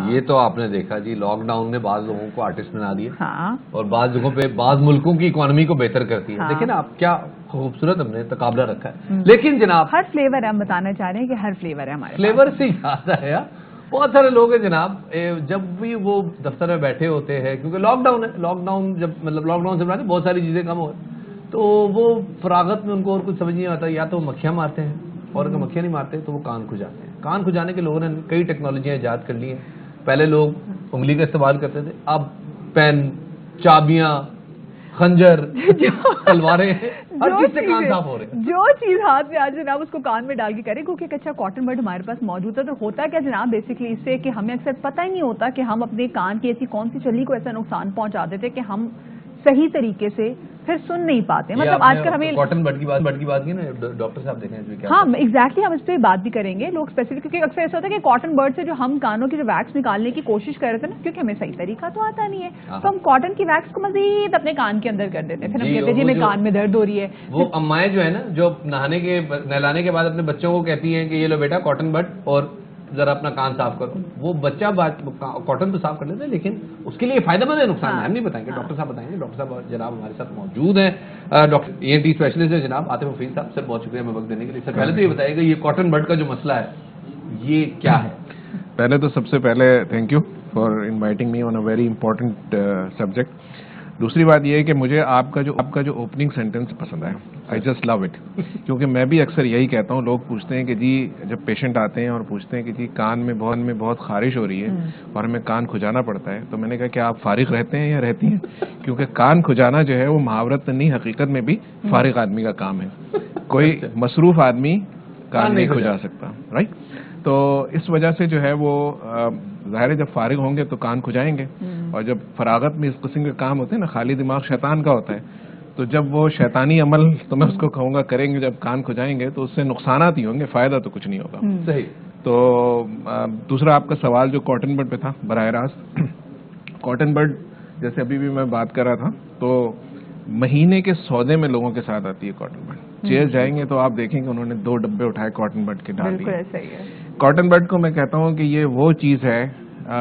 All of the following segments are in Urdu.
یہ تو آپ نے دیکھا جی، لاک ڈاؤن نے بعض لوگوں کو آرٹسٹ بنا دیا اور بعض جگہوں پہ بعض ملکوں کی اکانومی کو بہتر کرتی ہے. دیکھیں نا آپ کیا خوبصورت ہم نے تقابلہ رکھا ہے. لیکن جناب ہر فلیور ہے، ہم بتانا چاہ رہے ہیں کہ ہر فلیور ہے ہمارے فلیور سے یاد آیا بہت سارے لوگ ہیں جناب جب بھی وہ دفتر میں بیٹھے ہوتے ہیں، کیونکہ لاک ڈاؤن ہے، لاک ڈاؤن جب مطلب لاک ڈاؤن سے بہت ساری چیزیں کم ہو تو وہ فراغت میں ان کو اور کچھ سمجھ نہیں آتا، یا تو مکھیاں مارتے ہیں اور اگر مکھیاں نہیں مارتے تو وہ کان کھجاتے ہیں. کان کھجانے کے لوگوں نے کئی ٹیکنالوجیاں ایجاد کر لی ہیں. پہلے لوگ انگلی کا استعمال کرتے تھے، اب پین، چابیاں، خنجر، تلواریں، ہر چیز سے کان صاف ہو رہے ہیں. جو چیز ہاتھ میں آ جناب اس کو کان میں ڈال کے کریں، کیونکہ ایک اچھا کاٹن بڈ ہمارے پاس موجود ہے. تو ہوتا کیا جناب بیسکلی اس سے کہ ہمیں اکثر پتہ ہی نہیں ہوتا کہ ہم اپنے کان کی ایسی کون سی چلی کو ایسا نقصان پہنچا دیتے کہ ہم صحیح طریقے سے پھر سن نہیں پاتے. مطلب آج کل ہمیں کاٹن بڈ کی بات کی نا ڈاکٹر صاحب دیکھیں. ہاں ایگزیکٹلی، ہم اس پہ بات بھی کریں گے. لوگ اسپیسیفک کیونکہ اکثر ایسا ہوتا ہے کہ کاٹن برڈ سے جو ہم کانوں کی جو ویکس نکالنے کی کوشش کر رہے تھے نا، کیونکہ ہمیں صحیح طریقہ تو آتا نہیں ہے، تو ہم کاٹن کی ویکس کو مزید اپنے کان کے اندر کر دیتے ہیں. پھر ہم کہتے ہیں جی میں کان میں درد ہو رہی ہے. وہ امائیں جو ہے نا جو نہلانے کے بعد اپنے بچوں کو کہتی ہیں کہ یہ لو بیٹا کاٹن بڈ اور ذرا اپنا کان صاف کرو، وہ بچہ کاٹن تو صاف کر لیتے ہیں لیکن اس کے لیے فائدہ مند ہے نقصان ہے ہم نہیں بتائیں گے، ڈاکٹر صاحب بتائیں گے. ڈاکٹر صاحب جناب ہمارے ساتھ موجود ہیں، ڈاکٹر ENT اسپیشلسٹ ہیں جناب عاطف حفیظ صاحب. سر بہت شکریہ ہمیں وقت دینے کے لیے. سر پہلے تو یہ بتائیے گا یہ کاٹن بڈ کا جو مسئلہ ہے یہ کیا ہے؟ پہلے تو سب سے پہلے thank you for inviting me on a very important subject. دوسری بات یہ ہے کہ مجھے آپ کا جو اوپننگ سینٹینس پسند آیا، آئی جسٹ لو اٹ. کیونکہ میں بھی اکثر یہی کہتا ہوں، لوگ پوچھتے ہیں کہ جی جب پیشنٹ آتے ہیں اور پوچھتے ہیں کہ جی کان میں بہت خارش ہو رہی ہے اور ہمیں کان کھجانا پڑتا ہے، تو میں نے کہا کہ آپ فارغ رہتے ہیں یا رہتی ہیں؟ کیونکہ کان کھجانا جو ہے وہ محاورت نہیں، حقیقت میں بھی فارغ آدمی کا کام ہے. کوئی مصروف آدمی کان نہیں کھجا سکتا، رائٹ؟ تو اس وجہ سے جو ہے وہ ظاہر ہے جب فارغ ہوں گے تو کان کھجائیں گے، اور جب فراغت میں اس قسم کے کام ہوتے ہیں نا، خالی دماغ شیطان کا ہوتا ہے، تو جب وہ شیطانی عمل تو میں اس کو کہوں گا کریں گے، جب کان کھجائیں گے تو اس سے نقصانات ہی ہوں گے، فائدہ تو کچھ نہیں ہوگا. صحیح. تو دوسرا آپ کا سوال جو کاٹن بڈ پہ تھا، براہ راست کاٹن بڈ جیسے ابھی بھی میں بات کر رہا تھا، تو مہینے کے سودے میں لوگوں کے ساتھ آتی ہے کاٹن بڈ. چیئر جائیں گے تو آپ دیکھیں گے انہوں نے 2 ڈبے اٹھائے کاٹن بڈ کے ڈال دیے. کاٹن بڈ کو میں کہتا ہوں کہ یہ وہ چیز ہے،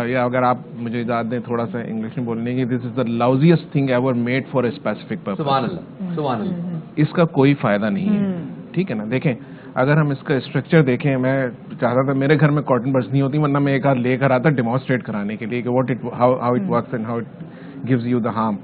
یا اگر آپ مجھے اجازت دیں تھوڑا سا انگلش میں بولنے کی، this is the lousiest thing ever made for a specific purpose. سبحان اللہ سبحان اللہ. اس کا کوئی فائدہ نہیں ہے، ٹھیک ہے نا. دیکھیں اگر ہم اس کا اسٹرکچر دیکھیں، میں چاہتا تھا میرے گھر میں کاٹن بڈز نہیں ہوتی، ورنہ میں ایک آدھ لے کر آتا ڈیمانسٹریٹ کرانے کے لیے کہ how it works and how it gives you the harm.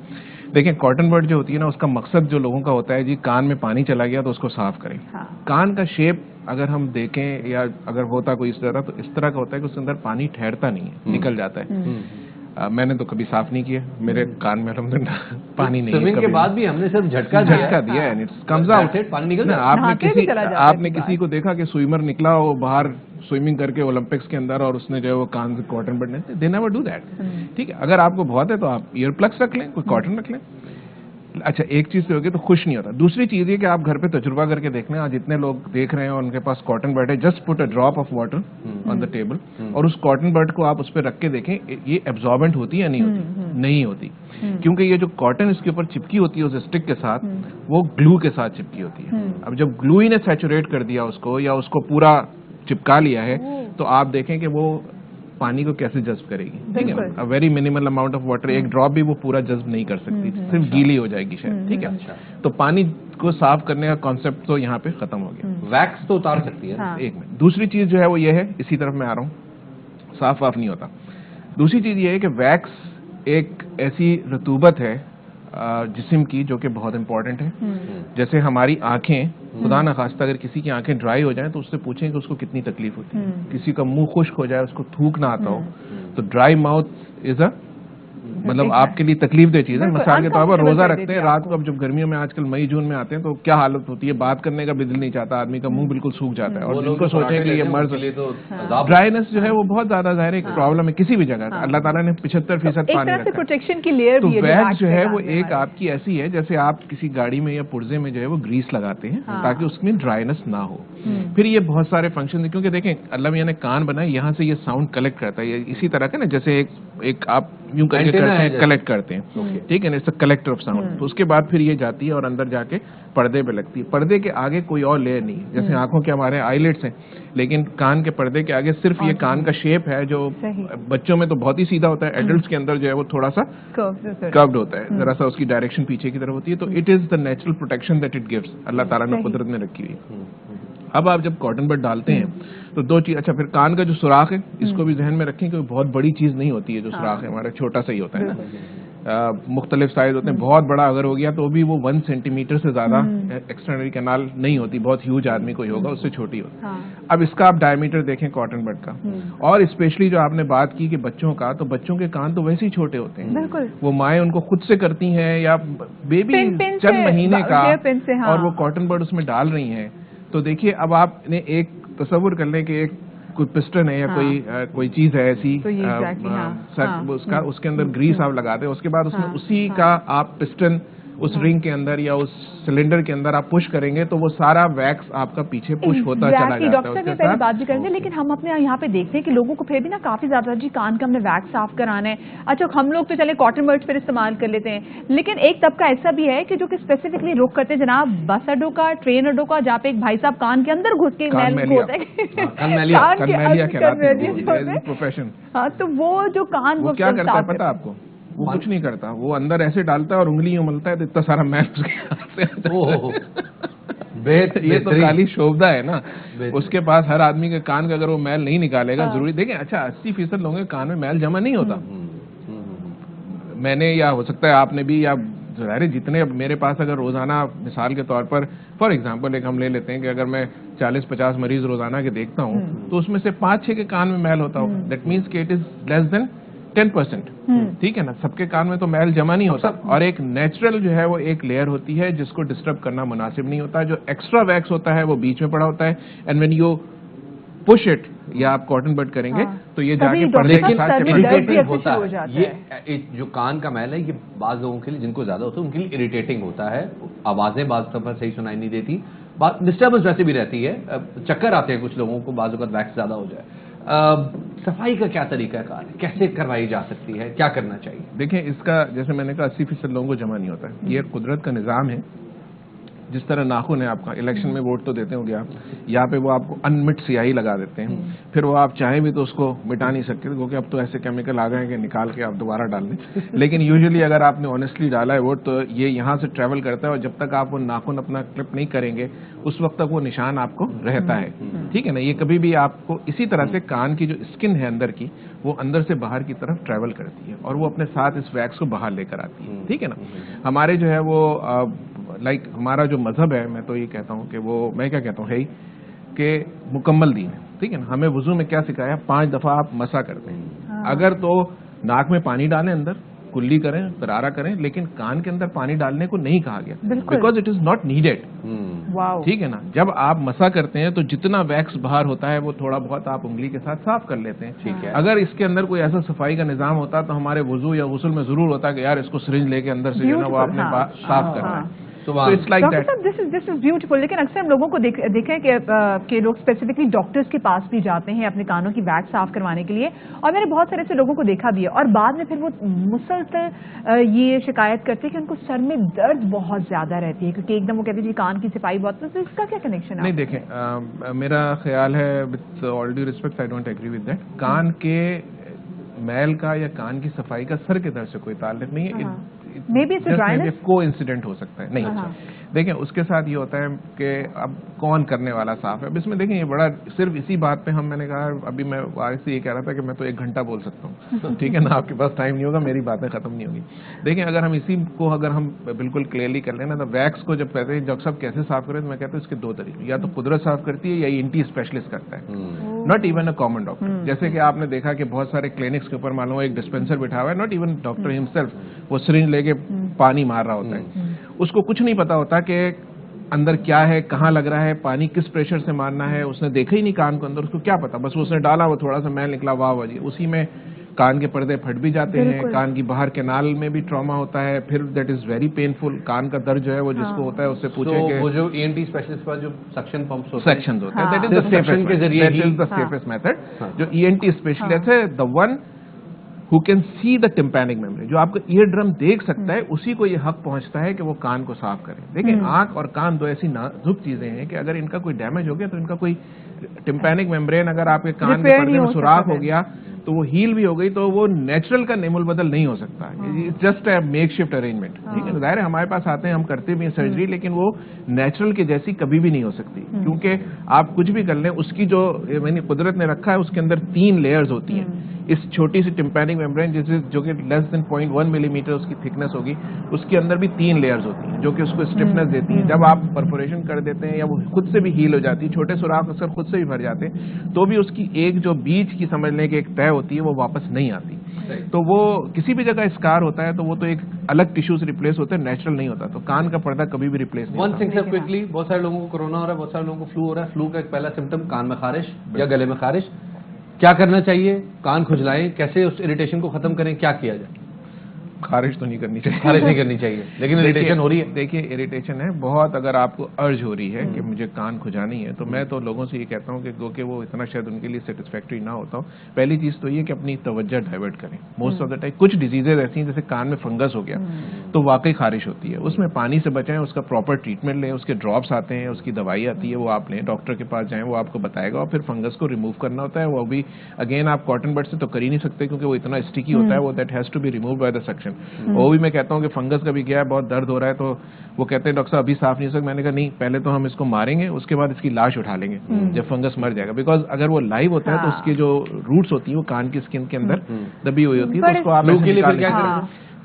دیکھیں کاٹن بڈ جو ہوتی ہے نا، اس کا مقصد جو لوگوں کا ہوتا ہے جی کان میں پانی چلا گیا تو اس کو صاف کریں. کان کا شیپ اگر ہم دیکھیں یا اگر ہوتا کوئی اس طرح، تو اس طرح کا ہوتا ہے کہ اس کے اندر پانی ٹھہرتا نہیں ہے، نکل جاتا ہے. میں نے تو کبھی صاف نہیں کیا، میرے کان میں الحمدللہ پانی نہیں ہے. سوئمنگ کے بعد بھی ہم نے صرف جھٹکا دیا ہے، پانی نکل. آپ نے کسی کو دیکھا کہ سوئمر نکلا وہ باہر سوئمنگ کر کے اولمپکس کے اندر اور اس نے جو ہے وہ کان سے کاٹن بڈ نے دے نیور ڈو دیٹ. ٹھیک ہے، اگر آپ کو بہت ہے تو آپ ایئر پلگس رکھ لیں، کوئی کاٹن رکھ لیں. اچھا ایک چیز سے ہوگی تو خوش نہیں ہوتا. دوسری چیز یہ کہ آپ گھر پہ تجربہ کر کے دیکھ لیں، آج جتنے لوگ دیکھ رہے ہیں اور ان کے پاس کاٹن بڈ ہے، just put a drop of water on the table اور اس کاٹن بڈ کو آپ اس پہ رکھ کے دیکھیں یہ ایبزاربنٹ ہوتی ہے یا نہیں ہوتی؟ نہیں ہوتی. کیونکہ یہ جو کاٹن اس کے اوپر چپکی ہوتی ہے اس اسٹک کے ساتھ، وہ گلو کے ساتھ چپکی ہوتی ہے. اب جب گلو ہی نے سیچوریٹ کر دیا اس کو یا اس کو پورا چپکا لیا ہے تو آپ دیکھیں کہ وہ پانی کو کیسے جذب کرے گی. ٹھیک ہے نا، very minimal amount of water, ایک ڈراپ بھی وہ پورا جذب نہیں کر سکتی، صرف گیلی ہو جائے گی شاید. ٹھیک ہے، تو پانی کو صاف کرنے کا کانسیپٹ تو یہاں پہ ختم ہو گیا. ویکس تو اتار سکتی ہے. ایک منٹ. دوسری چیز جو ہے وہ یہ ہے، اسی طرف میں آ رہا ہوں، صاف نہیں ہوتا. دوسری چیز یہ ہے کہ ویکس ایک ایسی رطوبت ہے جسم کی جو کہ بہت امپورٹنٹ ہے. جیسے ہماری آنکھیں، خدا نخواستہ اگر کسی کی آنکھیں ڈرائی ہو جائیں تو اس سے پوچھیں کہ اس کو کتنی تکلیف ہوتی ہے. کسی کا منہ خشک ہو جائے، اس کو تھوک نہ آتا ہو، تو ڈرائی ماؤتھ از اے مطلب آپ کے لیے تکلیف دہ چیز ہے. مثال کے طور پر روزہ رکھتے ہیں رات کو، اب جب گرمیوں میں آج کل مئی جون میں آتے ہیں تو کیا حالت ہوتی ہے، بات کرنے کا بھی دل نہیں چاہتا، آدمی کا منہ بالکل سوکھ جاتا ہے. اور جن کو سوچیں کہ یہ مرض ڈرائینس جو ہے وہ بہت زیادہ ظاہر ایک پرابلم ہے کسی بھی جگہ. اللہ تعالیٰ نے 75% پانی رکھا ہے. تو ویکس جو ہے وہ ایک آپ کی ایسی ہے جیسے آپ کسی گاڑی میں یا پرزے میں جو ہے وہ گریس لگاتے ہیں تاکہ اس میں ڈرائینس نہ ہو. پھر یہ بہت سارے فنکشن، کیونکہ دیکھیں اللہ میاں نے کان بنائے، یہاں سے یہ ساؤنڈ کلیکٹ کرتا ہے. اسی طرح کا نا جیسے ایک ایک آپ یوں کر کے کرتے ہیں, کلیکٹ کرتے ہیں, ٹھیک ہے نا, it's a collector of sound. تو اس کے بعد پھر یہ جاتی ہے اور اندر جا کے پردے پہ لگتی ہے. پردے کے آگے کوئی اور لیئر نہیں ہے, جیسے آنکھوں کے ہمارے آئی لیٹس ہیں, لیکن کان کے پردے کے آگے صرف یہ کان کا شیپ ہے جو بچوں میں تو بہت ہی سیدھا ہوتا ہے, ایڈلٹس کے اندر جو ہے وہ تھوڑا سا کروڈ ہوتا ہے, ذرا سا اس کی ڈائریکشن پیچھے کی طرف ہوتی ہے. تو it is the natural protection that it gives, اللہ تعالیٰ نے قدرت میں رکھی ہوئی. اب آپ جب کاٹن بڈ ڈالتے ہیں تو دو چیز, اچھا پھر کان کا جو سوراخ ہے اس کو بھی ذہن میں رکھیں کہ بہت بڑی چیز نہیں ہوتی ہے جو سوراخ ہے ہمارا, چھوٹا سا ہی ہوتا ہے نا, مختلف سائز ہوتے ہیں. بہت بڑا اگر ہو گیا تو بھی وہ 1 سینٹی میٹر سے زیادہ ایکسٹرنری کینال نہیں ہوتی, بہت ہیوج آدمی کوئی ہوگا اس سے چھوٹی ہوتی. اب اس کا آپ ڈائے میٹر دیکھیں کاٹن بڈ کا, اور اسپیشلی جو آپ نے بات کی کہ بچوں کا, تو بچوں کے کان تو ویسے ہی چھوٹے ہوتے ہیں, وہ مائیں ان کو خود سے کرتی ہیں یا بیبی چند مہینے کا, اور وہ کاٹن بڈ اس میں ڈال رہی ہیں. تو دیکھیے اب آپ نے ایک تصور کر لیں کہ ایک کوئی پسٹن ہے یا کوئی چیز ہے ایسی, اس کے اندر گریس آپ لگاتے ہیں, اس کے بعد اس میں اسی کا آپ پسٹن اس رنگ کے اندر یا اس سلنڈر کے اندر آپ پش کریں گے تو وہ سارا ویکس آپ کا پیچھے پش ہوتا چلا جاتا ہے. ڈاکٹر صاحب پہلے بات بھی کریں گے, لیکن ہم اپنے یہاں پہ دیکھتے ہیں کہ لوگوں کو پھر بھی نا کافی زیادہ جی کان کا ہم نے ویکس صاف کرانا ہے. اچھا ہم لوگ تو چلے کاٹن بڈس پھر استعمال کر لیتے ہیں, لیکن ایک طبقہ ایسا بھی ہے کہ جو کہ اسپیسیفکلی رخ کرتے ہیں جناب بس اڈوں کا, ٹرین اڈوں کا, جہاں پہ ایک بھائی صاحب کان کے اندر گھس کے میل ہوتا ہے. ہاں تو وہ جو کان وہ کیا کرتا ہے پتا آپ کو, وہ کچھ نہیں کرتا, وہ اندر ایسے ڈالتا ہے اور انگلی ملتا ہے تو اتنا سارا میل یہ تو کالی شوبدہ ہے نا, اس کے پاس ہر آدمی کے کان کا اگر وہ میل نہیں نکالے گا ضروری. دیکھیں اچھا 80% لوگوں کے کان میں میل جمع نہیں ہوتا, میں نے یا ہو سکتا ہے آپ نے بھی, یا ظاہر جتنے میرے پاس اگر روزانہ مثال کے طور پر فار ایگزامپل ایک ہم لے لیتے ہیں کہ اگر میں 40-50 مریض روزانہ کے دیکھتا ہوں تو اس میں سے 5-6 کے کان میں میل ہوتا ہو, دیٹ مینس کہ اٹ از لیس دین 10%, ٹھیک ہے نا. سب کے کان میں تو میل جمع نہیں ہوتا, اور ایک نیچرل جو ہے وہ ایک لیئر ہوتی ہے جس کو ڈسٹرب کرنا مناسب نہیں ہوتا. جو ایکسٹرا ویکس ہوتا ہے وہ بیچ میں پڑا ہوتا ہے, and when you push it یا آپ کاٹن بڈ کریں گے تو یہ جا کے پردے کے ساتھ ہوتا ہے. یہ جو کان کا میل ہے یہ بعض لوگوں کے لیے جن کو زیادہ ہوتا ہے ان کے لیے اریٹیٹنگ ہوتا ہے, آوازیں بعض دفعہ صحیح سنائی نہیں دیتی, ڈسٹربنس ویسے بھی رہتی ہے, چکر آتے ہیں کچھ لوگوں کو بعض اوقات ویکس زیادہ ہو جائے. صفائی کا کیا طریقہ کار ہے, کیسے کروائی جا سکتی ہے, کیا کرنا چاہیے؟ دیکھیں اس کا جیسے میں نے کہا 80% لوگوں کو جمع نہیں ہوتا ہے, یہ قدرت کا نظام ہے. جس طرح ناخن ہے آپ کا, الیکشن میں ووٹ تو دیتے ہوں گے آپ, یہاں پہ وہ آپ کو انمٹ سیاہی لگا دیتے ہیں, پھر وہ آپ چاہیں بھی تو اس کو مٹا نہیں سکتے کیونکہ اب تو ایسے کیمیکل آ گئے ہیں کہ نکال کے آپ دوبارہ ڈال دیں. لیکن یوزلی اگر آپ نے آنیسٹلی ڈالا ہے ووٹ تو یہ یہاں سے ٹریول کرتا ہے, اور جب تک آپ وہ ناخن اپنا کلپ نہیں کریں گے اس وقت تک وہ نشان آپ کو رہتا ہے, ٹھیک ہے نا. یہ کبھی بھی آپ کو اسی طرح سے کان کی جو اسکن ہے اندر کی وہ اندر سے باہر کی طرف ٹریول کرتی ہے اور وہ اپنے ساتھ اس ویکس کو باہر لے کر آتی ہے, ٹھیک ہے نا. ہمارے جو ہے وہ لائک ہمارا جو مذہب ہے, میں تو یہ کہتا ہوں کہ وہ میں کیا کہتا ہوں ہے کہ مکمل دین ہے, ٹھیک ہے نا. ہمیں وضو میں کیا سکھایا, 5 دفعہ آپ مسا کرتے ہیں, اگر تو ناک میں پانی ڈالیں, اندر کلی کریں, غرارہ کریں, لیکن کان کے اندر پانی ڈالنے کو نہیں کہا گیا, because it is not needed, ٹھیک ہے نا. جب آپ مسا کرتے ہیں تو جتنا ویکس باہر ہوتا ہے وہ تھوڑا بہت آپ انگلی کے ساتھ صاف کر لیتے ہیں, ٹھیک ہے. اگر اس کے اندر کوئی ایسا صفائی کا نظام ہوتا تو ہمارے وضو یا غسل میں ضرور ہوتا کہ یار اس کو سرنج لے کے اندر سے جو ہے وہ آپ نے صاف کرنا ہے. دس از بیوٹیفل. لیکن اکثر ہم لوگوں کو دیکھیں کہ لوگ اسپیسیفکلی ڈاکٹرز کے پاس بھی جاتے ہیں اپنے کانوں کی ویکس صاف کروانے کے لیے, اور میں نے بہت سارے ایسے لوگوں کو دیکھا بھی ہے, اور بعد میں پھر وہ مسلسل یہ شکایت کرتے ہیں کہ ان کو سر میں درد بہت زیادہ رہتی ہے کیونکہ ایک دم وہ کہتے ہیں جی کان کی صفائی بہت, تو اس کا کیا کنیکشن ہے؟ نہیں دیکھیں, میرا خیال ہے with all due respect I don't agree with that, کان کے میل کا یا کان کی صفائی کا سر کے درد سے کوئی تعلق نہیں ہے. کو انسیڈنٹ ہو سکتا ہے, نہیں. دیکھیں اس کے ساتھ یہ ہوتا ہے کہ اب کون کرنے والا صاف ہے. اب اس میں دیکھیں یہ بڑا صرف اسی بات پہ میں نے کہا ابھی میں وارث سے یہ کہہ رہا تھا کہ میں تو 1 گھنٹہ بول سکتا ہوں, ٹھیک ہے نا. آپ کے پاس ٹائم نہیں ہوگا, میری باتیں ختم نہیں ہوگی. دیکھیں اگر ہم اسی کو اگر ہم بالکل کلیئرلی کر لیں نا, تو ویکس کو جب کہتے ہیں ڈاکٹر صاحب کیسے صاف کریں, تو میں کہتا ہوں اس کے 2 طریقے, یا تو قدرت صاف کرتی ہے یا ENT اسپیشلسٹ کرتا ہے, not even a common doctor. جیسے کہ آپ نے دیکھا کہ بہت سارے کلینکس کے اوپر معلوم ایک ڈسپینسر بٹھا ہوا ہے, ناٹ ایون ڈاکٹر ہمسیلف, وہ سرنج لے کے پانی مار رہا ہوتا ہے, اس کو کچھ نہیں پتا ہوتا کہ اندر کیا ہے, کہاں لگ رہا ہے, پانی کس پریشر سے مارنا ہے, اس نے دیکھا ہی نہیں کان کو اندر, اس کو کیا پتا, بس اس نے ڈالا, وہ تھوڑا سا میل نکلا, واہ واہ جی, اسی میں کان کے پردے پھٹ بھی جاتے ہیں, کان کی باہر کینال میں بھی ٹراما ہوتا ہے, پھر دیٹ از ویری پینفل. کان کا درد جو ہے وہ جس کو ہوتا ہے اس سے پوچھیں کہ وہ جو ENT اسپیشلسٹ کا جو سکشن پمپس ہوتے ہیں, that is the safest method. جو ENT اسپیشلسٹ ہے, the one who can see the tympanic membrane, جو آپ کا ایئر ڈرم دیکھ سکتا ہے اسی کو یہ حق پہنچتا ہے کہ وہ کان کو صاف کرے. دیکھیں آنکھ اور کان دو ایسی نازک چیزیں ہیں کہ اگر ان کا کوئی ڈیمیج ہو گیا تو ان کا کوئی ٹمپینک میمبرین اگر آپ کے کان کے پردے میں سوراخ ہو گیا تو وہ ہیل بھی ہو گئی تو وہ نیچرل کا نیم البدل نہیں ہو سکتا. Just a make shift arrangement. ٹھیک ہے, ظاہر ہے ہمارے پاس آتے ہیں, ہم کرتے بھی ہیں سرجری, لیکن وہ نیچرل کے جیسی کبھی بھی نہیں ہو سکتی, کیونکہ آپ کچھ بھی کر لیں اس کی جو قدرت نے رکھا ہے اس کے اندر 3 لیئرز ہوتی ہیں. اس چھوٹی سی ٹمپینک میمبرین جو کہ لیس دین 0.1 ملی میٹر اس کی تھکنس ہوگی, اس کے اندر بھی 3 لیئرز ہوتی ہیں جو کہ اس کو اسٹفنس دیتی ہیں. جب آپ پرفوریشن کر دیتے ہیں یا وہ خود سے بھی ہیل ہو جاتی ہے, چھوٹے سوراخ اکثر خود سے بھی بھر جاتے ہیں, تو بھی اس کی ایک جو بیچ کی سمجھ لیں کہ ایک طے ہوتی ہے وہ واپس نہیں آتی. تو وہ کسی بھی جگہ اسکار ہوتا ہے تو وہ تو ایک الگ ٹیشو سے ریپلیس ہوتا ہے, نیچرل نہیں ہوتا. تو کان کا پردہ کبھی بھی ریپلیس نہیں ہوتا. ون تھنگ سر کوئکلی, بہت سارے لوگوں کو کورونا ہو رہا ہے, بہت سارے لوگوں کو فلو ہو رہا ہے. فلو کا ایک پہلا سمٹم کان میں خارش یا گلے میں خارش, کیا کرنا چاہیے؟ کان کھجلائیں, کیسے اس اریٹیشن کو ختم کریں, کیا کیا جائے؟ خارش تو نہیں کرنی چاہیے, خارش نہیں کرنی چاہیے, لیکن اریٹیشن ہو رہی ہے. دیکھیے اریٹیشن ہے بہت, اگر آپ کو ارج ہو رہی ہے کہ مجھے کان کھجانی ہے, تو میں تو لوگوں سے یہ کہتا ہوں کہ وہ اتنا شاید ان کے لیے سیٹسفیکٹری نہ ہوتا ہو. پہلی چیز تو یہ کہ اپنی توجہ ڈائیورٹ کریں. موسٹ آف دا ٹائم کچھ ڈیزیزز ایسی ہیں جیسے کان میں فنگس ہو گیا تو واقعی خارش ہوتی ہے, اس میں پانی سے بچائیں, اس کا پراپر ٹریٹمنٹ لیں, اس کے ڈراپس آتے ہیں, اس کی دوائی آتی ہے, وہ آپ لیں, ڈاکٹر کے پاس جائیں, وہ آپ کو بتائے گا. اور پھر فنگس کو ریموو کرنا ہوتا ہے, وہ بھی اگین آپ کاٹن بڈ سے تو کر ہی نہیں سکتے کیونکہ وہ اتنا اسٹیکی ہوتا ہے, وہ that has to be remove by the section. وہ بھی میں کہتا ہوں کہ فنگس کا بھی گیا ہے, بہت درد ہو رہا ہے, تو وہ کہتے ہیں ڈاکٹر صاحب ابھی صاف نہیں ہو سکتا. میں نے کہا نہیں, پہلے تو ہم اس کو ماریں گے, اس کے بعد اس کی لاش اٹھا لیں گے جب فنگس مر جائے گا. بیکاز اگر وہ لائیو ہوتا ہے تو اس کی جو روٹس ہوتی ہیں وہ کان کی اسکن کے اندر دبی ہوئی ہوتی ہے, تو اس کو آپ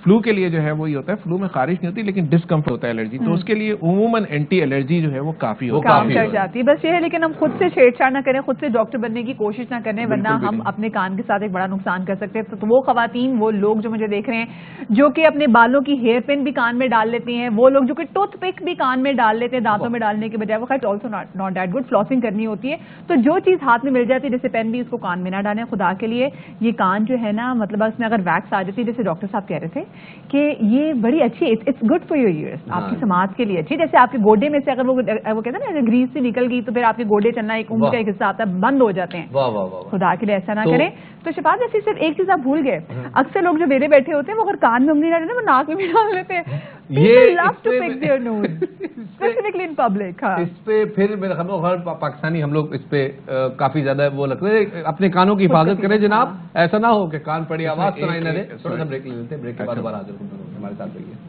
فلو کے لیے جو ہے وہ یہ ہوتا ہے, فلو میں خارش نہیں ہوتی لیکن ڈسکمفرٹ ہوتا ہے, الرجی, تو اس کے لیے عموماً اینٹی الرجی جو ہے وہ کافی کام کر جاتی ہے. بس یہ ہے لیکن ہم خود سے چھیڑ چھاڑ نہ کریں, خود سے ڈاکٹر بننے کی کوشش نہ کریں, ورنہ ہم اپنے کان کے ساتھ ایک بڑا نقصان کر سکتے ہیں. تو وہ خواتین, وہ لوگ جو مجھے دیکھ رہے ہیں جو کہ اپنے بالوں کی ہیئر پن بھی کان میں ڈال لیتی ہیں, وہ لوگ جو کہ ٹوتھ پک بھی کان میں ڈال لیتے ہیں دانتوں میں ڈالنے کے بجائے, وہ خیر also not that good. Flossing کرنی ہوتی ہے, تو جو چیز ہاتھ میں مل جاتی ہے جیسے پین بھی, اس کو کان میں نہ ڈالیں خدا کے لیے. یہ کان جو ہے نا, مطلب اس میں اگر ویکس آ جاتی ہے, جیسے ڈاکٹر صاحب کہہ رہے تھے کہ یہ بڑی اچھی, it's good for your ears, آپ کی سماعت کے لیے اچھی. جیسے آپ کے گوڈے میں سے اگر وہ کہتے ہیں نا گریس سے نکل گئی تو پھر آپ کے گوڈے چلنا ایک عمر کا ایک حصہ آتا ہے, بند ہو جاتے ہیں. خدا کے لیے ایسا نہ کریں. تو شفاعت جیسے صرف ایک چیز آپ بھول گئے, اکثر لوگ جو میرے بیٹھے ہوتے ہیں وہ اگر کان میں انگلی ڈالے نا وہ ناک میں بھی ڈال لیتے ہیں. اس پہ پھر میرے خیال پاکستانی ہم لوگ اس پہ کافی زیادہ وہ لگتے ہیں. اپنے کانوں کی حفاظت کریں جناب, ایسا نہ ہو کہ کان پڑی آواز سنائی نہ دے. تھوڑا سا بریک لے لیتے ہیں, بریک کے بعد دوبارہ حاضر ہوں, ہمارے ساتھ رہیے.